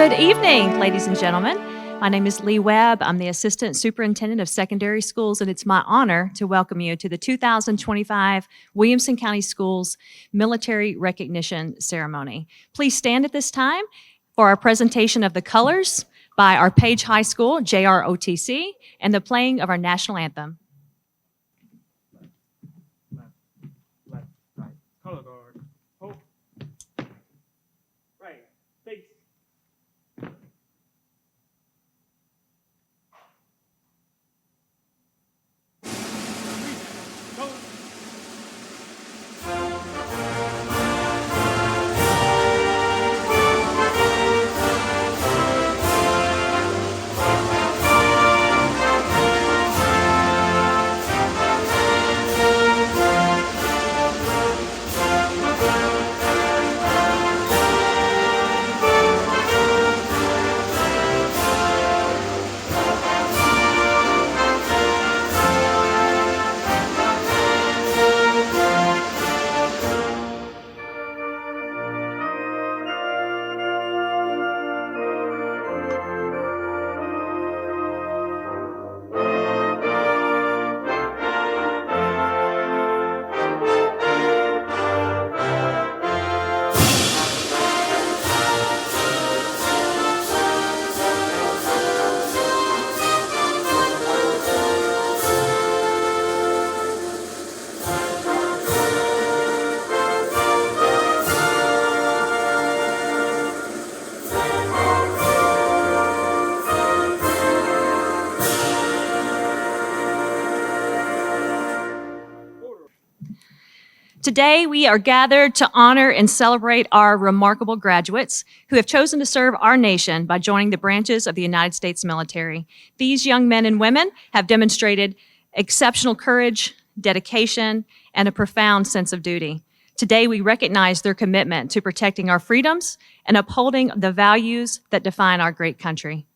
Good evening, ladies and gentlemen. My name is Lee Webb. I'm the Assistant Superintendent of Secondary Schools, and it's my honor to welcome you to the 2025 Williamson County Schools Military Recognition Ceremony. Please stand at this time for our presentation of the colors by our Page High School, JROTC, and the playing of our national anthem. Left, right, color guard, hope, right, face. Today, we are gathered to honor and celebrate our remarkable graduates who have chosen to serve our nation by joining the branches of the United States military. These young men and women have demonstrated exceptional courage, dedication, and a profound sense of duty. Today, we recognize their commitment to protecting our freedoms and upholding the values that define our great country.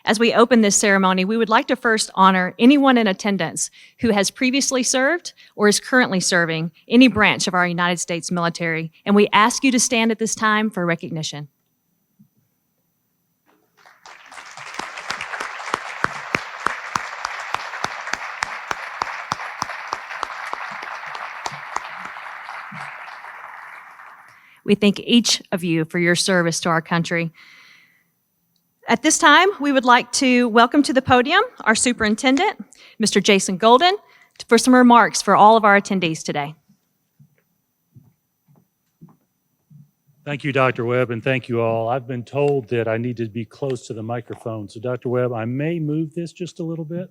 As we open this ceremony, we would like to first honor anyone in attendance who has previously served or is currently serving any branch of our United States military, and we ask you to stand at this time for recognition. We thank each of you for your service to our country. At this time, we would like to welcome to the podium our superintendent, Mr. Jason Golden, for some remarks for all of our attendees today. Thank you, Dr. Webb, and thank you all. I've been told that I need to be close to the microphone. So, Dr. Webb, I may move this just a little bit.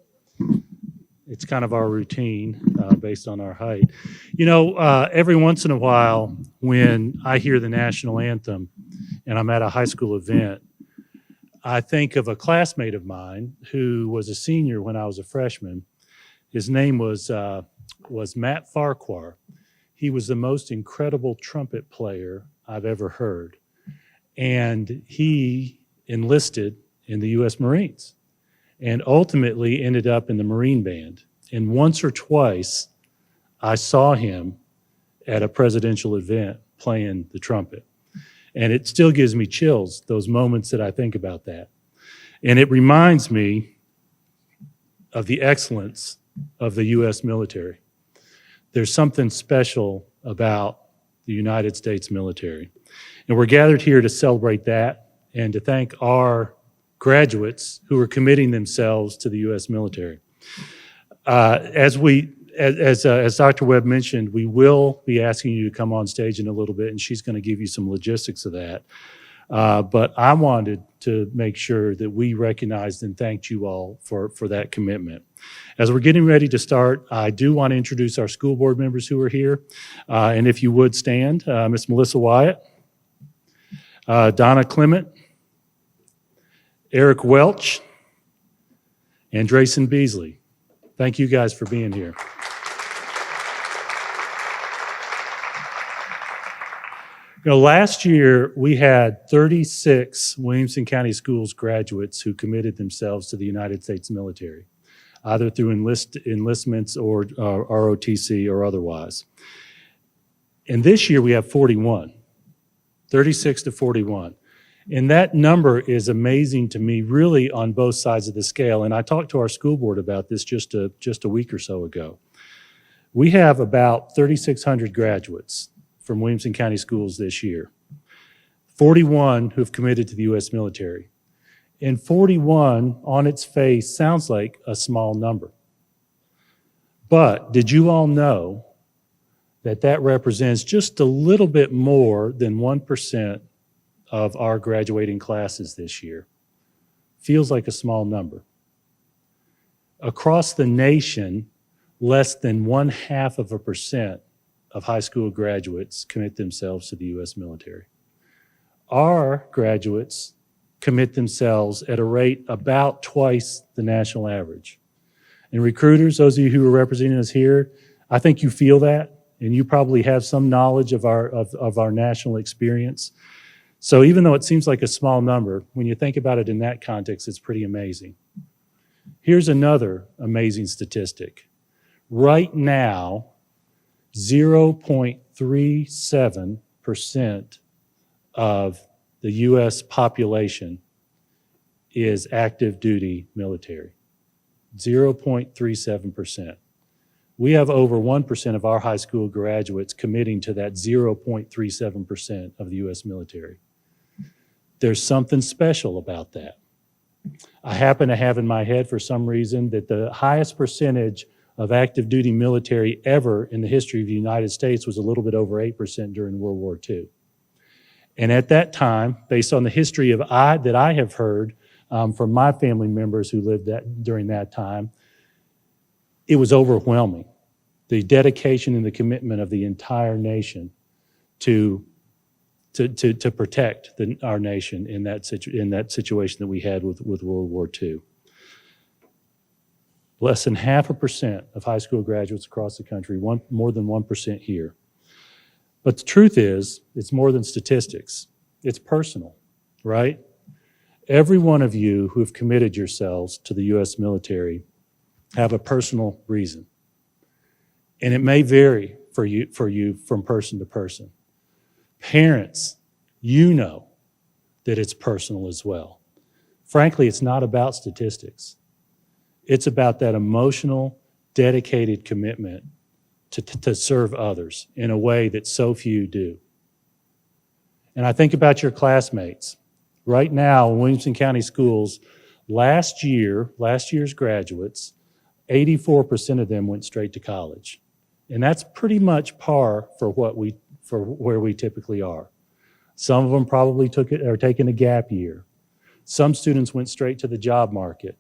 It's kind of our routine based on our height. You know, every once in a while when I hear the national anthem and I'm at a high school event, I think of a classmate of mine who was a senior when I was a freshman. His name was Matt Farquhar. He was the most incredible trumpet player I've ever heard. And he enlisted in the U.S. Marines and ultimately ended up in the Marine Band. And once or twice, I saw him at a presidential event playing the trumpet. And it still gives me chills, those moments that I think about that. And it reminds me of the excellence of the U.S. military. There's something special about the United States military. And we're gathered here to celebrate that and to thank our graduates who are committing themselves to the U.S. military. As Dr. Webb mentioned, we will be asking you to come on stage in a little bit, and she's going to give you some logistics of that. But I wanted to make sure that we recognized and thanked you all for that commitment. As we're getting ready to start, I do want to introduce our school board members who are here. And if you would stand, Ms. Melissa Wyatt, Donna Clement, Eric Welch, and Drayson Beasley. Thank you guys for being here. You know, last year we had 36 Williamson County Schools graduates who committed themselves to the United States military, either through enlistments or ROTC or otherwise. And this year we have 41, 36 to 41. And that number is amazing to me, really, on both sides of the scale. And I talked to our school board about this just a week or so ago. We have about 3,600 graduates from Williamson County Schools this year, 41 who have committed to the U.S. military. And 41 on its face sounds like a small number. But did you all know that that represents just a little bit more than 1% of our graduating classes this year? Feels like a small number. Across the nation, less than 0.5% of high school graduates commit themselves to the U.S. military. Our graduates commit themselves at a rate about twice the national average. And recruiters, those of you who are representing us here, I think you feel that, and you probably have some knowledge of our national experience. So even though it seems like a small number, when you think about it in that context, it's pretty amazing. Here's another amazing statistic. Right now, 0.37% of the U.S. population is active duty military. 0.37%. We have over 1% of our high school graduates committing to that 0.37% of the U.S. military. There's something special about that. I happen to have in my head for some reason that the highest percentage of active duty military ever in the history of the United States was a little bit over 8% during World War II. And at that time, based on the history that I have heard from my family members who lived during that time, it was overwhelming. The dedication and the commitment of the entire nation to protect our nation in that situation that we had with World War II. Less than 0.5% of high school graduates across the country, more than 1% here. But the truth is, it's more than statistics. It's personal, right? Every one of you who have committed yourselves to the U.S. military have a personal reason. And it may vary for you from person to person. Parents, you know that it's personal as well. Frankly, it's not about statistics. It's about that emotional, dedicated commitment to serve others in a way that so few do. And I think about your classmates. Right now, in Williamson County Schools, last year's graduates, 84% of them went straight to college. And that's pretty much par for where we typically are. Some of them probably taking a gap year. Some students went straight to the job market.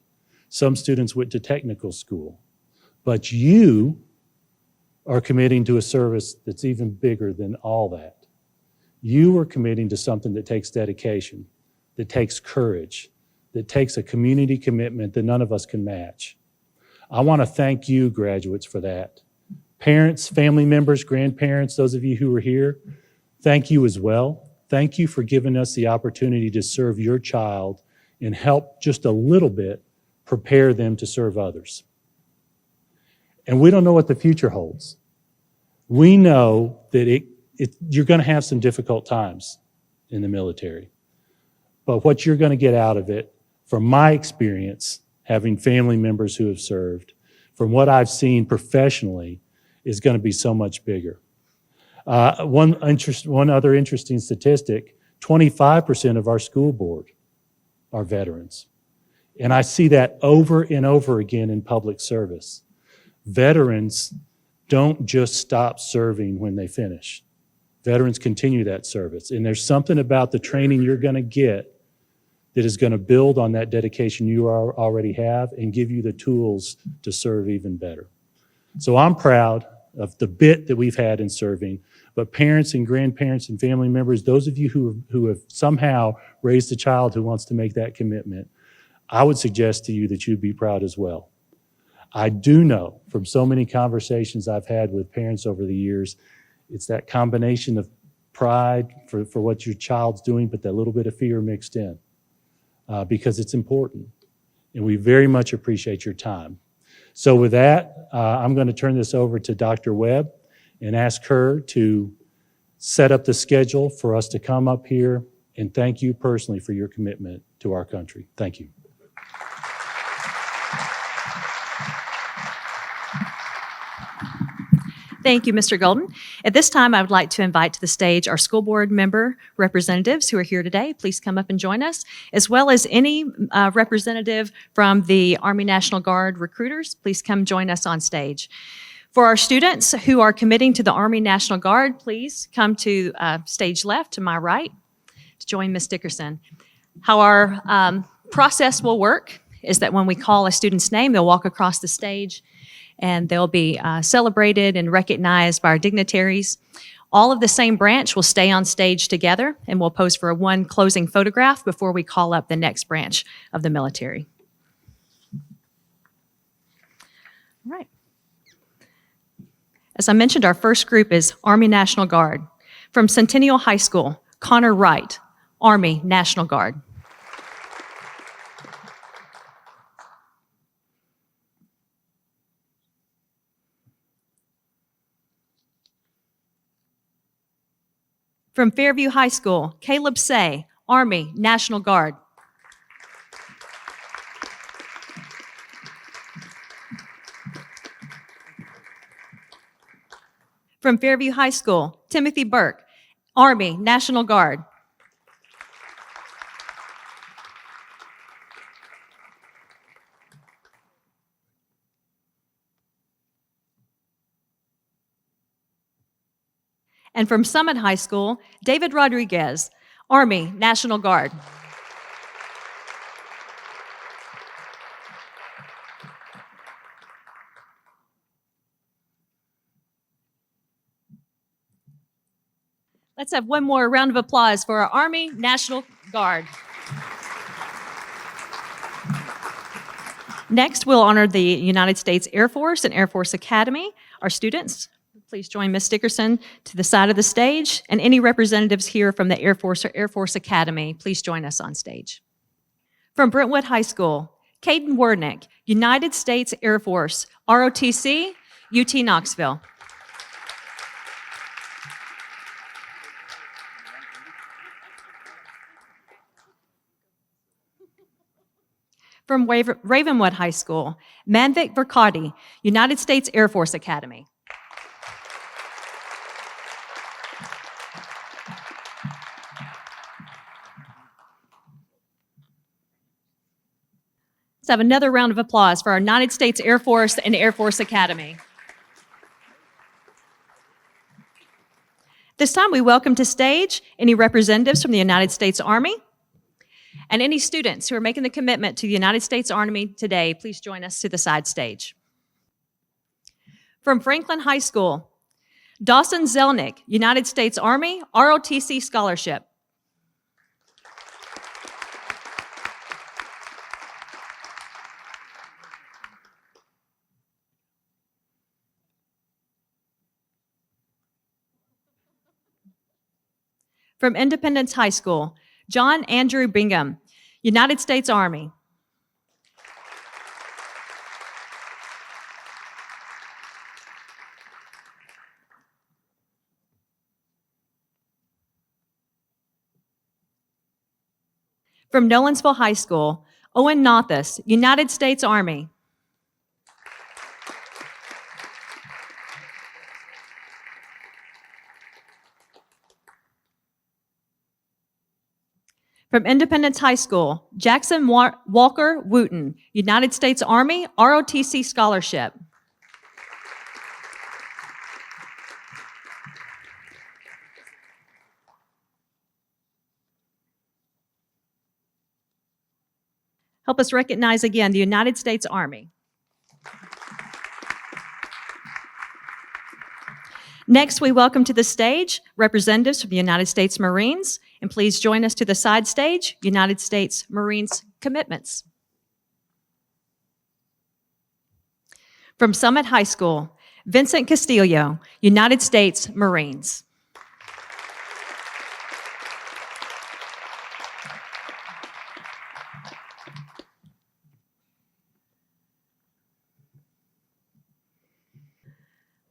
Some students went to technical school. But you are committing to a service that's even bigger than all that. You are committing to something that takes dedication, that takes courage, that takes a community commitment that none of us can match. I want to thank you, graduates, for that. Parents, family members, grandparents, those of you who are here, thank you as well. Thank you for giving us the opportunity to serve your child and help just a little bit prepare them to serve others. And we don't know what the future holds. We know that you're going to have some difficult times in the military. But what you're going to get out of it, from my experience, having family members who have served, from what I've seen professionally, is going to be so much bigger. One other interesting statistic, 25% of our school board are veterans. And I see that over and over again in public service. Veterans don't just stop serving when they finish. Veterans continue that service. And there's something about the training you're going to get that is going to build on that dedication you already have and give you the tools to serve even better. So I'm proud of the bit that we've had in serving, but parents and grandparents and family members, those of you who have somehow raised a child who wants to make that commitment, I would suggest to you that you'd be proud as well. I do know from so many conversations I've had with parents over the years, it's that combination of pride for what your child's doing, but that little bit of fear mixed in, because it's important. And we very much appreciate your time. So with that, I'm going to turn this over to Dr. Webb and ask her to set up the schedule for us to come up here And thank you personally for your commitment to our country. Thank you. Thank you, Mr. Golden. At this time, I would like to invite to the stage our school board member representatives who are here today. Please come up and join us, as well as any representative from the Army National Guard recruiters. Please come join us on stage. For our students who are committing to the Army National Guard, please come to stage left to my right to join Ms. Dickerson. How our process will work is that when we call a student's name, they'll walk across the stage and they'll be celebrated and recognized by our dignitaries. All of the same branch will stay on stage together, and we'll pose for one closing photograph before we call up the next branch of the military. All right. As I mentioned, our first group is Army National Guard. From Centennial High School, Connor Wright, Army National Guard. From Fairview High School, Caleb Say, Army National Guard. From Fairview High School, Timothy Burke, Army National Guard. And from Summit High School, David Rodriguez, Army National Guard. Let's have one more round of applause for our Army National Guard. Next, we'll honor the United States Air Force and Air Force Academy. Our students, please join Ms. Dickerson to the side of the stage, and any representatives here from the Air Force or Air Force Academy, please join us on stage. From Brentwood High School, Caden Wordnick, United States Air Force, ROTC, UT Knoxville. From Ravenwood High School, Manvik Verkadi, United States Air Force Academy. Let's have another round of applause for our United States Air Force and Air Force Academy. This time we welcome to stage any representatives from the United States Army and any students who are making the commitment to the United States Army today. Please join us to the side stage. From Franklin High School, Dawson Zelnick, United States Army, ROTC Scholarship. From Independence High School, John Andrew Bingham, United States Army. From Nolensville High School, Owen Nothus, United States Army. From Independence High School, Jackson Walker Wooten, United States Army, ROTC Scholarship. Help us recognize again the United States Army. Next, we welcome to the stage representatives from the United States Marines, and please join us to the side stage, United States Marines commitments. From Summit High School, Vincent Castillo, United States Marines.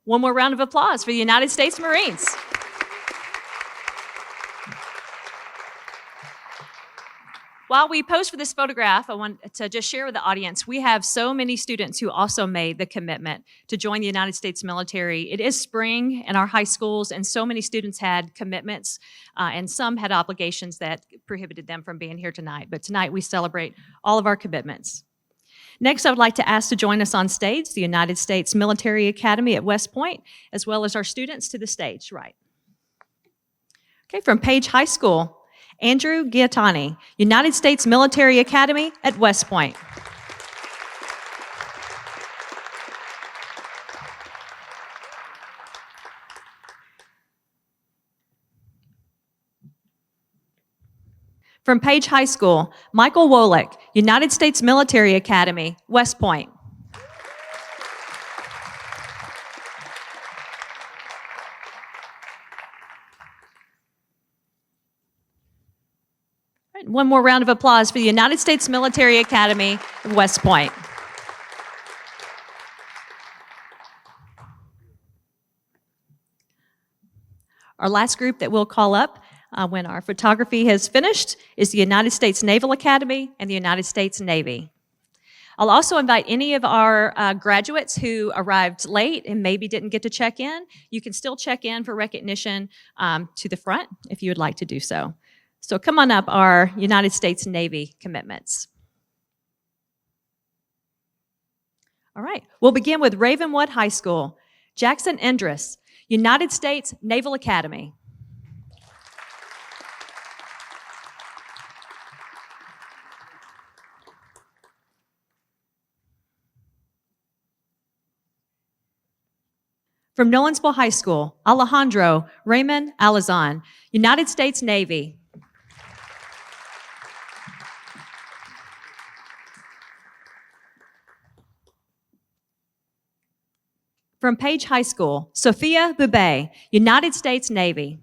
One more round of applause for the United States Marines. while we pose for this photograph, I want to just share with the audience, we have so many students who also made the commitment to join the United States military. It is spring in our high schools, and so many students had commitments, and some had obligations that prohibited them from being here tonight. But tonight we celebrate all of our commitments. Next, I would like to ask to join us on stage the United States Military Academy at West Point, as well as our students to the stage, right. Okay, from Page High School, Andrew Giatani, United States Military Academy at West Point. From Page High School, Michael Wolick, United States Military Academy, West Point. All right, one more round of applause for the United States Military Academy of West Point. Our last group that we'll call up when our photography has finished is the United States Naval Academy and the United States Navy. I'll also invite any of our graduates who arrived late and maybe didn't get to check in. You can still check in for recognition to the front if you would like to do so. So come on up, our United States Navy commitments. All right, we'll begin with Ravenwood High School. Jackson Endress, United States Naval Academy. From Nolensville High School, Alejandro Raymond Alazan, United States Navy. From Page High School, Sophia Bubé, United States Navy.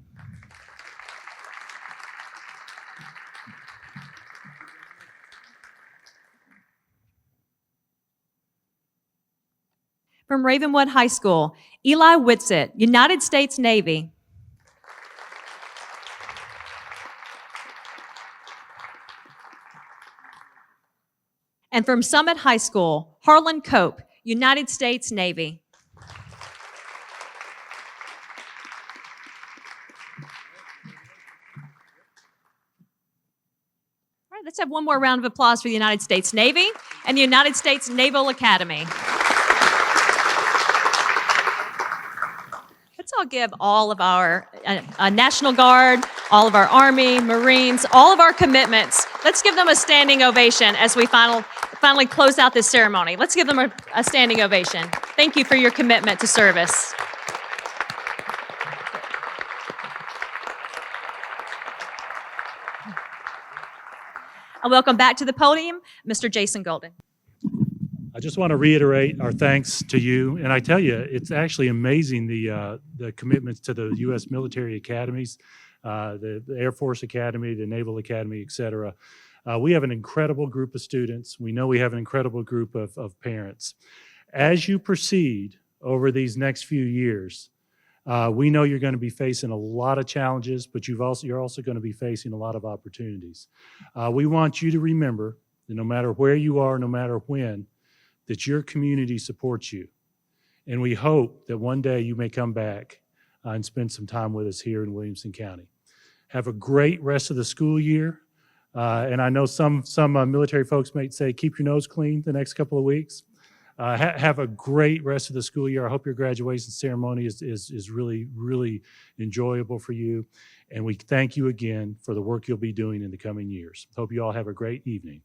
From Ravenwood High School, Eli Whitsitt, United States Navy. And from Summit High School, Harlan Cope, United States Navy. All right, let's have one more round of applause for the United States Navy and the United States Naval Academy. Let's all give all of our National Guard, all of our Army, Marines, all of our commitments. Let's give them a standing ovation as we finally close out this ceremony. Let's give them a standing ovation. Thank you for your commitment to service. I welcome back to the podium Mr. Jason Golden. I just want to reiterate our thanks to you. And I tell you, it's actually amazing the commitments to the U.S. military academies, the Air Force Academy, the Naval Academy, et cetera. We have an incredible group of students. We know we have an incredible group of parents. As you proceed over these next few years, we know you're going to be facing a lot of challenges, but you're also going to be facing a lot of opportunities. We want you to remember that no matter where you are, no matter when, that your community supports you. And we hope that one day you may come back and spend some time with us here in Williamson County. Have a great rest of the school year. And I know some military folks might say, keep your nose clean the next couple of weeks. Have a great rest of the school year. I hope your graduation ceremony is really, really enjoyable for you. And we thank you again for the work you'll be doing in the coming years. Hope you all have a great evening.